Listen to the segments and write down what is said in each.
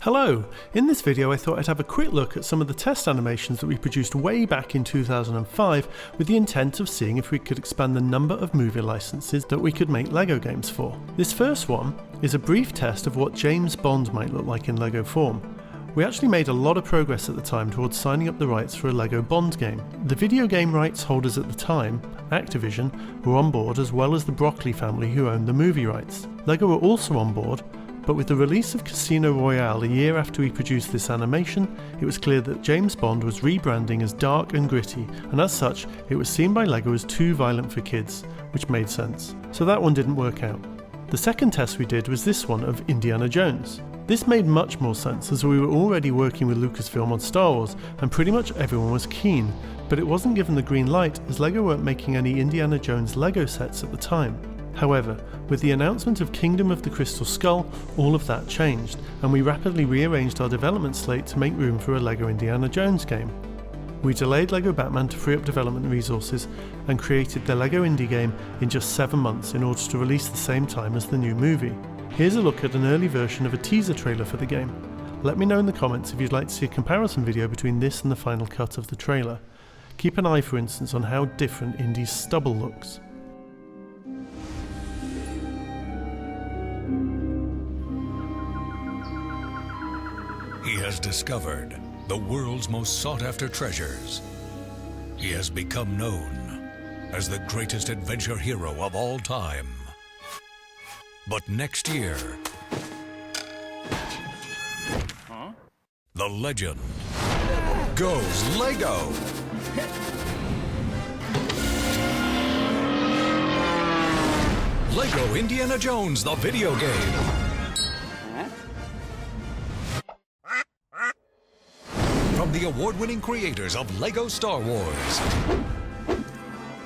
Hello! In this video I thought I'd have a quick look at some of the test animations that we produced way back in 2005 with the intent of seeing if we could expand the number of movie licenses that we could make LEGO games for. This first one is a brief test of what James Bond might look like in LEGO form. We actually made a lot of progress at the time towards signing up the rights for a LEGO Bond game. The video game rights holders at the time, Activision, were on board, as well as the Broccoli family who owned the movie rights. LEGO were also on board, but with the release of Casino Royale a year after we produced this animation, it was clear that James Bond was rebranding as dark and gritty, and as such, it was seen by LEGO as too violent for kids, which made sense. So that one didn't work out. The second test we did was this one of Indiana Jones. This made much more sense as we were already working with Lucasfilm on Star Wars and pretty much everyone was keen, but it wasn't given the green light as LEGO weren't making any Indiana Jones LEGO sets at the time. However, with the announcement of Kingdom of the Crystal Skull, all of that changed, and we rapidly rearranged our development slate to make room for a LEGO Indiana Jones game. We delayed LEGO Batman to free up development resources and created the LEGO indie game in just 7 months in order to release the same time as the new movie. Here's a look at an early version of a teaser trailer for the game. Let me know in the comments if you'd like to see a comparison video between this and the final cut of the trailer. Keep an eye, for instance, on how different Indy's stubble looks. He has discovered the world's most sought-after treasures. He has become known as the greatest adventure hero of all time. But next year, the legend goes LEGO. LEGO Indiana Jones, the video game. From the award-winning creators of LEGO Star Wars.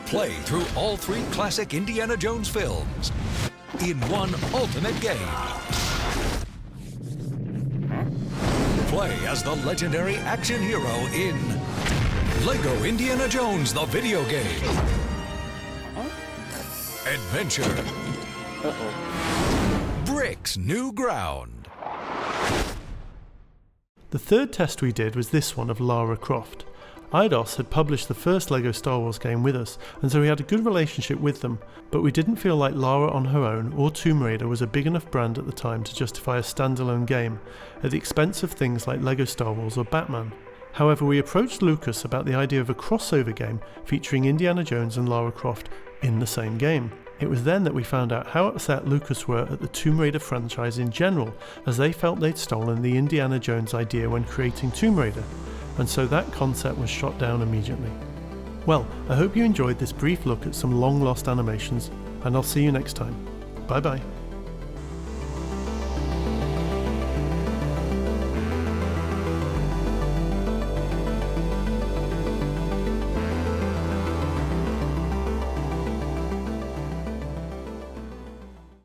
Play through all 3 classic Indiana Jones films in one ultimate game. Play as the legendary action hero in LEGO Indiana Jones, the video game. Adventure breaks new ground. The third test we did was this one of Lara Croft. Eidos had published the first LEGO Star Wars game with us, and so we had a good relationship with them, but we didn't feel like Lara on her own or Tomb Raider was a big enough brand at the time to justify a standalone game, at the expense of things like LEGO Star Wars or Batman. However, we approached Lucas about the idea of a crossover game featuring Indiana Jones and Lara Croft in the same game. It was then that we found out how upset Lucas were at the Tomb Raider franchise in general, as they felt they'd stolen the Indiana Jones idea when creating Tomb Raider, and so that concept was shot down immediately. Well, I hope you enjoyed this brief look at some long-lost animations, and I'll see you next time. Bye bye.